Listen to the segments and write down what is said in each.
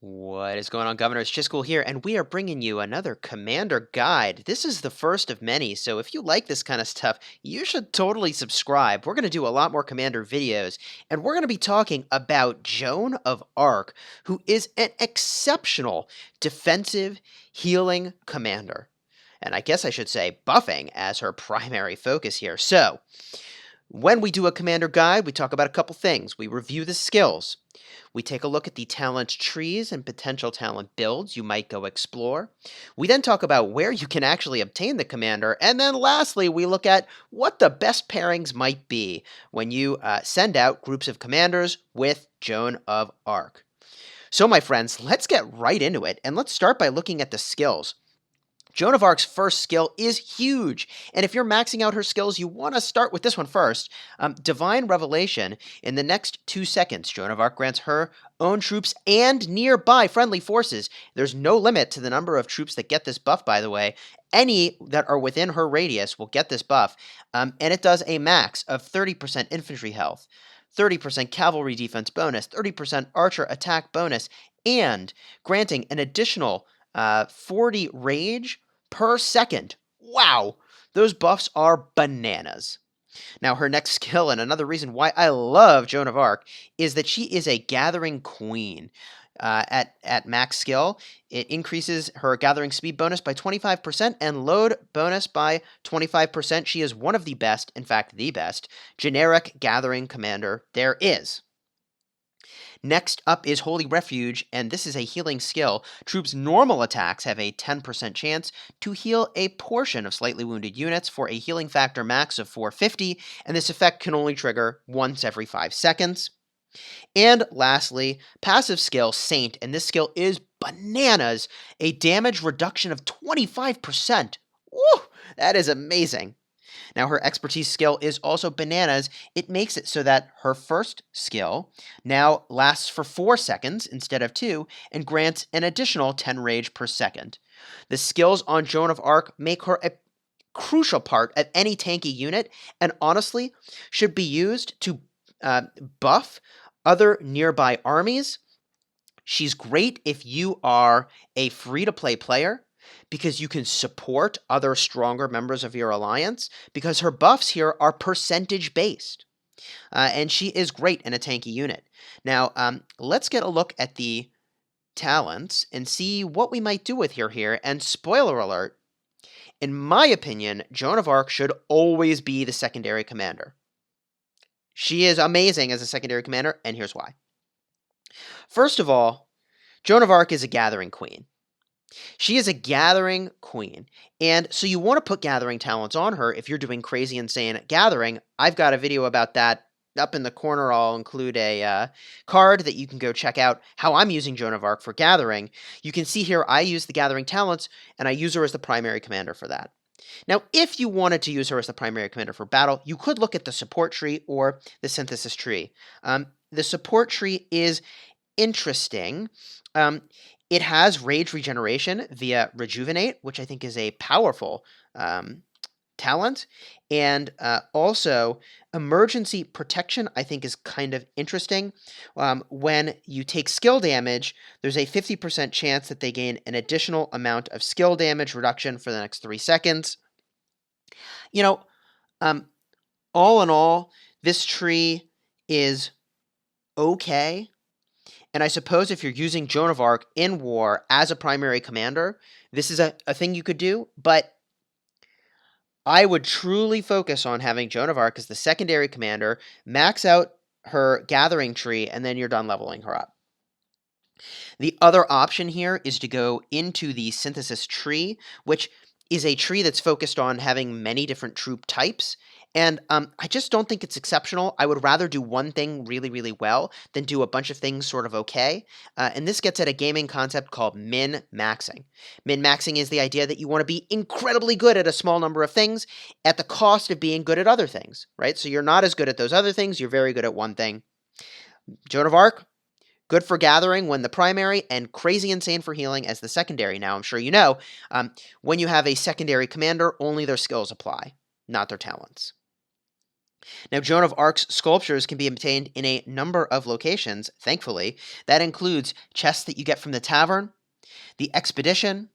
What is going on, Governor? It's Chisgule here, and we are bringing you another Commander Guide. This is the first of many, so if you like this kind of stuff, you should totally subscribe. We're going to do a lot more Commander videos, and we're going to be talking about Joan of Arc, who is an exceptional defensive healing commander. And I guess I should say buffing as her primary focus here. So, when we do a Commander Guide, we talk about a couple things. We review the skills. We take a look at the talent trees and potential talent builds you might go explore. We then talk about where you can actually obtain the commander. And then lastly, we look at what the best pairings might be when you send out groups of commanders with Joan of Arc. So, my friends, let's get right into it. And let's start by looking at the skills. Joan of Arc's first skill is huge, and if you're maxing out her skills, you want to start with this one first. Divine Revelation. In the next 2 seconds, Joan of Arc grants her own troops and nearby friendly forces. There's no limit to the number of troops that get this buff, by the way. Any that are within her radius will get this buff, and it does a max of 30% infantry health, 30% cavalry defense bonus, 30% archer attack bonus, and granting an additional 40 rage per second. Wow, those buffs are bananas. Now, her next skill, and another reason why I love Joan of Arc, is that she is a gathering queen. At max skill, it increases her gathering speed bonus by 25% and load bonus by 25%. She is one of the best, in fact, the best, generic gathering commander there is. Next up is Holy Refuge, and this is a healing skill. Troops' normal attacks have a 10% chance to heal a portion of slightly wounded units for a healing factor max of 450, and this effect can only trigger once every 5 seconds. And lastly, passive skill Saint, and this skill is bananas, a damage reduction of 25%. Woo! That is amazing. Now, her expertise skill is also bananas. It makes it so that her first skill now lasts for 4 seconds instead of 2 and grants an additional 10 rage per second. The skills on Joan of Arc make her a crucial part of any tanky unit and honestly should be used to buff other nearby armies. She's great if you are a free-to-play player, because you can support other stronger members of your alliance, because her buffs here are percentage based. And she is great in a tanky unit. Now, let's get a look at the talents and see what we might do with her here. And spoiler alert, in my opinion, Joan of Arc should always be the secondary commander. She is amazing as a secondary commander, and here's why. First of all, Joan of Arc is a gathering queen. She is a gathering queen, and so you want to put gathering talents on her if you're doing crazy insane gathering. I've got a video about that up in the corner. I'll include a card that you can go check out how I'm using Joan of Arc for gathering. You can see here I use the gathering talents, and I use her as the primary commander for that. Now, if you wanted to use her as the primary commander for battle, you could look at the support tree or the synthesis tree. The support tree is interesting. It has rage regeneration via rejuvenate, which I think is a powerful talent. And also emergency protection, I think is kind of interesting. When you take skill damage, there's a 50% chance that they gain an additional amount of skill damage reduction for the next 3 seconds. You know, all in all, this tree is okay. And I suppose if you're using Joan of Arc in war as a primary commander, this is a thing you could do, but I would truly focus on having Joan of Arc as the secondary commander, max out her gathering tree, and then you're done leveling her up. The other option here is to go into the synthesis tree, which is a tree that's focused on having many different troop types. And I just don't think it's exceptional. I would rather do one thing really, really well than do a bunch of things sort of okay. And this gets at a gaming concept called min-maxing. Min-maxing is the idea that you want to be incredibly good at a small number of things at the cost of being good at other things, right? So you're not as good at those other things. You're very good at one thing. Joan of Arc, good for gathering when the primary, and crazy insane for healing as the secondary. Now, I'm sure you know, when you have a secondary commander, only their skills apply, not their talents. Now, Joan of Arc's sculptures can be obtained in a number of locations, thankfully. That includes chests that you get from the tavern, the expedition,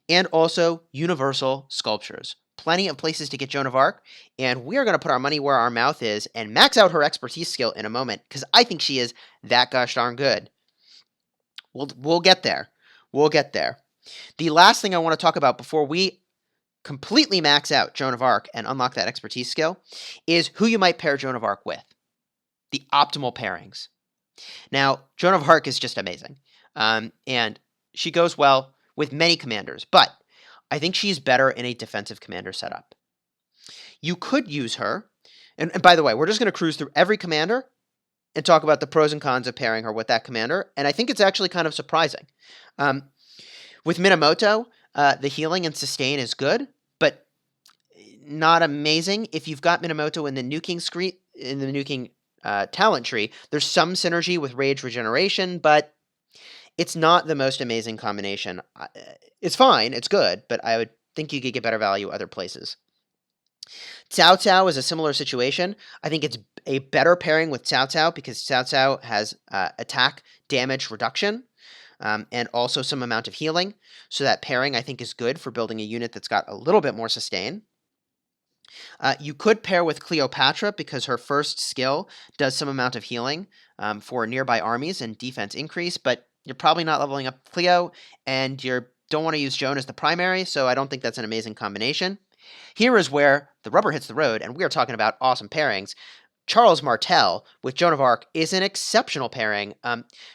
and also universal sculptures. Plenty of places to get Joan of Arc, and we are going to put our money where our mouth is and max out her expertise skill in a moment, because I think she is that gosh darn good. We'll get there. We'll get there. The last thing I want to talk about before we completely max out Joan of Arc and unlock that expertise skill is who you might pair Joan of Arc with. The optimal pairings. Now, Joan of Arc is just amazing, and she goes well with many commanders, but I think she's better in a defensive commander setup. You could use her, and by the way, we're just going to cruise through every commander and talk about the pros and cons of pairing her with that commander, and I think it's actually kind of surprising. With Minamoto, the healing and sustain is good, but not amazing. If you've got Minamoto in the nuking talent tree, there's some synergy with rage regeneration, but it's not the most amazing combination. It's fine, it's good, but I would think you could get better value other places. Cao Cao is a similar situation. I think it's a better pairing with Cao Cao because Cao Cao has attack damage reduction and also some amount of healing. So that pairing I think is good for building a unit that's got a little bit more sustain. You could pair with Cleopatra because her first skill does some amount of healing for nearby armies and defense increase, but you're probably not leveling up Cleo, and you don't want to use Joan as the primary, so I don't think that's an amazing combination. Here is where the rubber hits the road, and we are talking about awesome pairings. Charles Martel with Joan of Arc is an exceptional pairing.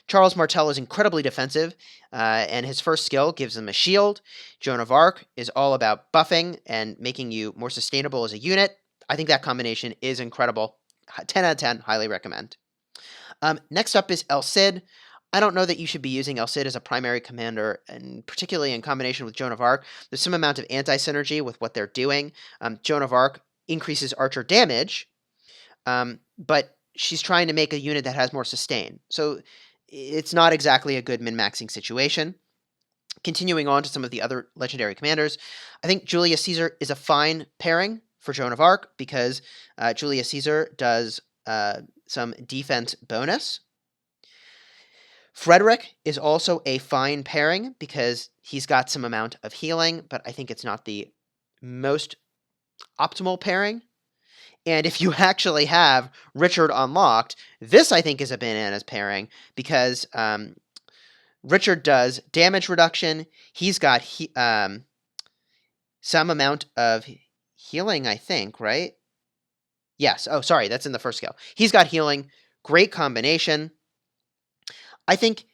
Charles Martel is incredibly defensive, and his first skill gives him a shield. Joan of Arc is all about buffing and making you more sustainable as a unit. I think that combination is incredible. 10 out of 10, highly recommend. Next up is El Cid. I don't know that you should be using El Cid as a primary commander, and particularly in combination with Joan of Arc. There's some amount of anti-synergy with what they're doing. Joan of Arc increases archer damage, but she's trying to make a unit that has more sustain. So it's not exactly a good min-maxing situation. Continuing on to some of the other legendary commanders, I think Julius Caesar is a fine pairing for Joan of Arc because Julius Caesar does some defense bonus. Frederick is also a fine pairing because he's got some amount of healing, but I think it's not the most optimal pairing. And if you actually have Richard unlocked, this I think is a bananas pairing because Richard does damage reduction. He's got some amount of healing, I think, right? Yes. Oh, sorry, that's in the first skill. He's got healing. Great combination. I think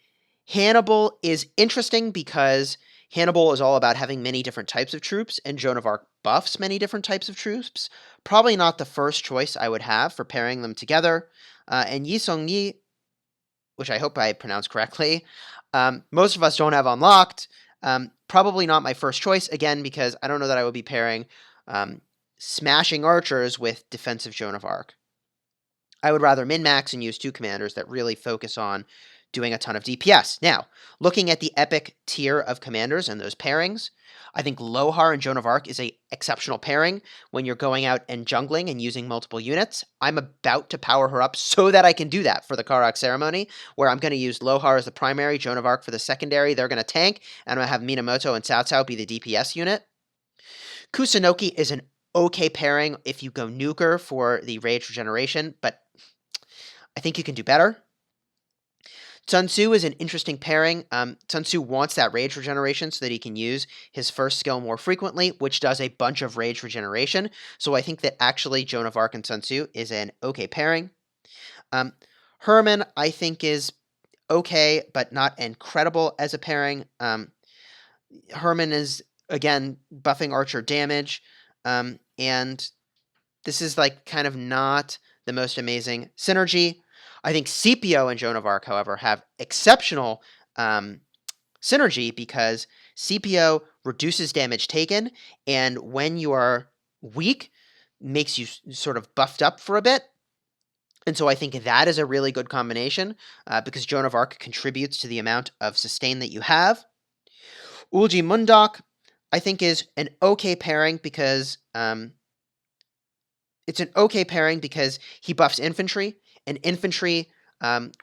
Hannibal is interesting because Hannibal is all about having many different types of troops, and Joan of Arc buffs many different types of troops. Probably not the first choice I would have for pairing them together. And Yi Song Yi, which I hope I pronounced correctly, most of us don't have unlocked. Probably not my first choice, again, because I don't know that I would be pairing smashing archers with defensive Joan of Arc. I would rather min-max and use two commanders that really focus on doing a ton of DPS. Now, looking at the epic tier of commanders and those pairings, I think Lohar and Joan of Arc is a exceptional pairing when you're going out and jungling and using multiple units. I'm about to power her up so that I can do that for the Karak ceremony, where I'm going to use Lohar as the primary, Joan of Arc for the secondary. They're going to tank, and I'm going to have Minamoto and Cao Cao be the DPS unit. Kusunoki is an okay pairing if you go nuker for the rage regeneration, but I think you can do better. Sun Tzu is an interesting pairing. Sun Tzu wants that rage regeneration so that he can use his first skill more frequently, which does a bunch of rage regeneration. So I think that actually Joan of Arc and Sun Tzu is an okay pairing. Herman, I think, is okay, but not incredible as a pairing. Herman is, again, buffing archer damage, and this is like kind of not the most amazing synergy. I think Scipio and Joan of Arc, however, have exceptional synergy because Scipio reduces damage taken, and when you are weak, makes you sort of buffed up for a bit. And so I think that is a really good combination because Joan of Arc contributes to the amount of sustain that you have. Ulji Mundok, I think, is an okay pairing because It's an okay pairing because he buffs infantry, and infantry,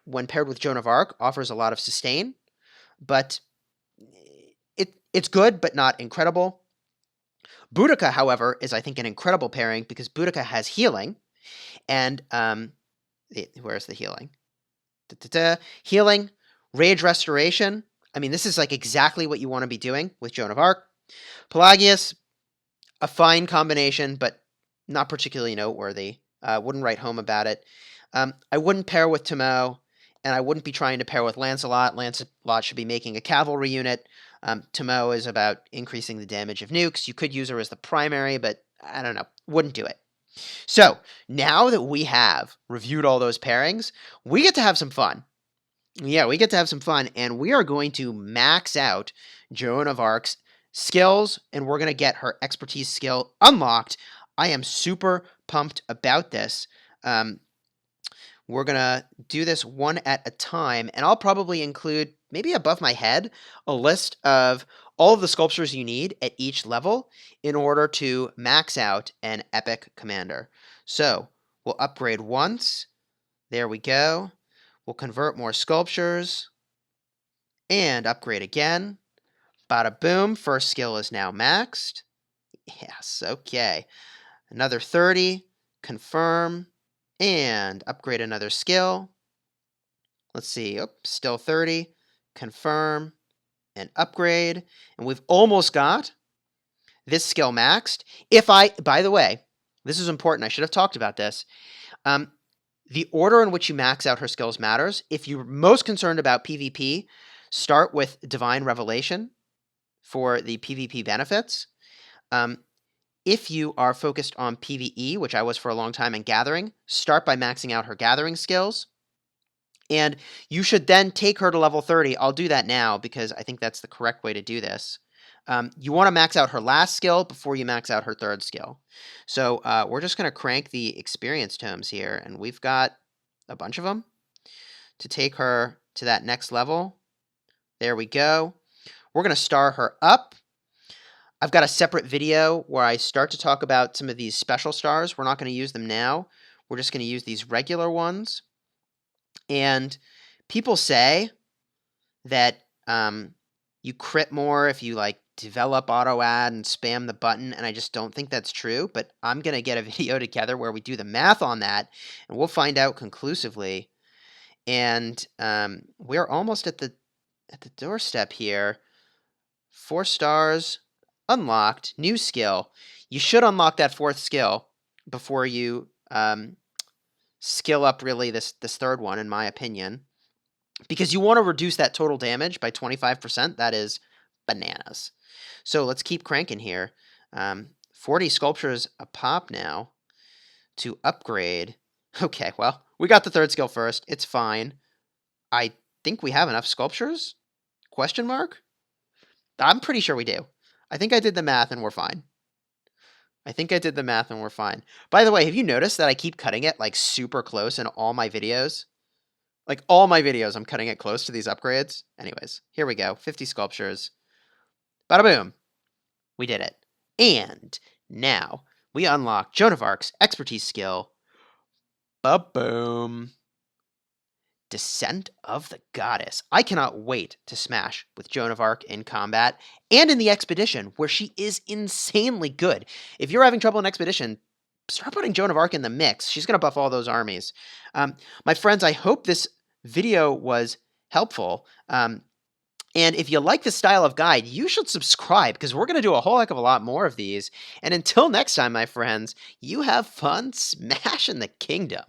when paired with Joan of Arc, offers a lot of sustain, but it's good, but not incredible. Boudica, however, is, I think, an incredible pairing because Boudica has healing, and where's the healing? Healing, rage restoration. I mean, this is like exactly what you want to be doing with Joan of Arc. Pelagius, a fine combination, but not particularly noteworthy. Wouldn't write home about it. I wouldn't pair with Timo, and I wouldn't be trying to pair with Lancelot. Lancelot should be making a cavalry unit. Timo is about increasing the damage of nukes. You could use her as the primary, but I don't know. Wouldn't do it. So, now that we have reviewed all those pairings, we get to have some fun. Yeah, we get to have some fun, and we are going to max out Joan of Arc's skills, and we're going to get her expertise skill unlocked. I am super pumped about this. We're going to do this one at a time, and I'll probably include, maybe above my head, a list of all of the sculptures you need at each level in order to max out an epic commander. So, we'll upgrade once. There we go. We'll convert more sculptures. And upgrade again. Bada boom, first skill is now maxed. Yes, okay. Another 30, confirm, and upgrade another skill. Let's see, still 30, confirm, and upgrade. And we've almost got this skill maxed. By the way, this is important, I should have talked about this. The order in which you max out her skills matters. If you're most concerned about PvP, start with Divine Revelation for the PvP benefits. If you are focused on PvE, which I was for a long time in Gathering, start by maxing out her Gathering skills. And you should then take her to level 30. I'll do that now because I think that's the correct way to do this. You want to max out her last skill before you max out her third skill. So we're just going to crank the experience tomes here, and we've got a bunch of them to take her to that next level. There we go. We're going to star her up. I've got a separate video where I start to talk about some of these special stars. We're not going to use them now. We're just going to use these regular ones. And people say that you crit more if you develop auto add and spam the button, and I just don't think that's true, but I'm going to get a video together where we do the math on that, and we'll find out conclusively. And we're almost at the doorstep here. 4 stars, unlocked, new skill. You should unlock that 4th skill before you skill up really this third one, in my opinion, because you want to reduce that total damage by 25%. That is bananas. So let's keep cranking here. 40 sculptures a pop now to upgrade. Okay, well, we got the 3rd skill first. It's fine. I think we have enough sculptures? Question mark? I'm pretty sure we do. I think I did the math and we're fine. By the way, have you noticed that I keep cutting it super close in all my videos? All my videos, I'm cutting it close to these upgrades. Anyways, here we go. 50 sculptures. Bada boom. We did it. And now we unlock Joan of Arc's expertise skill. Ba-boom. Descent of the Goddess. I cannot wait to smash with Joan of Arc in combat and in the expedition, where she is insanely good. If you're having trouble in expedition, start putting Joan of Arc in the mix. She's going to buff all those armies. My friends, I hope this video was helpful. And if you like this style of guide, you should subscribe because we're going to do a whole heck of a lot more of these. And until next time, my friends, you have fun smashing the kingdom.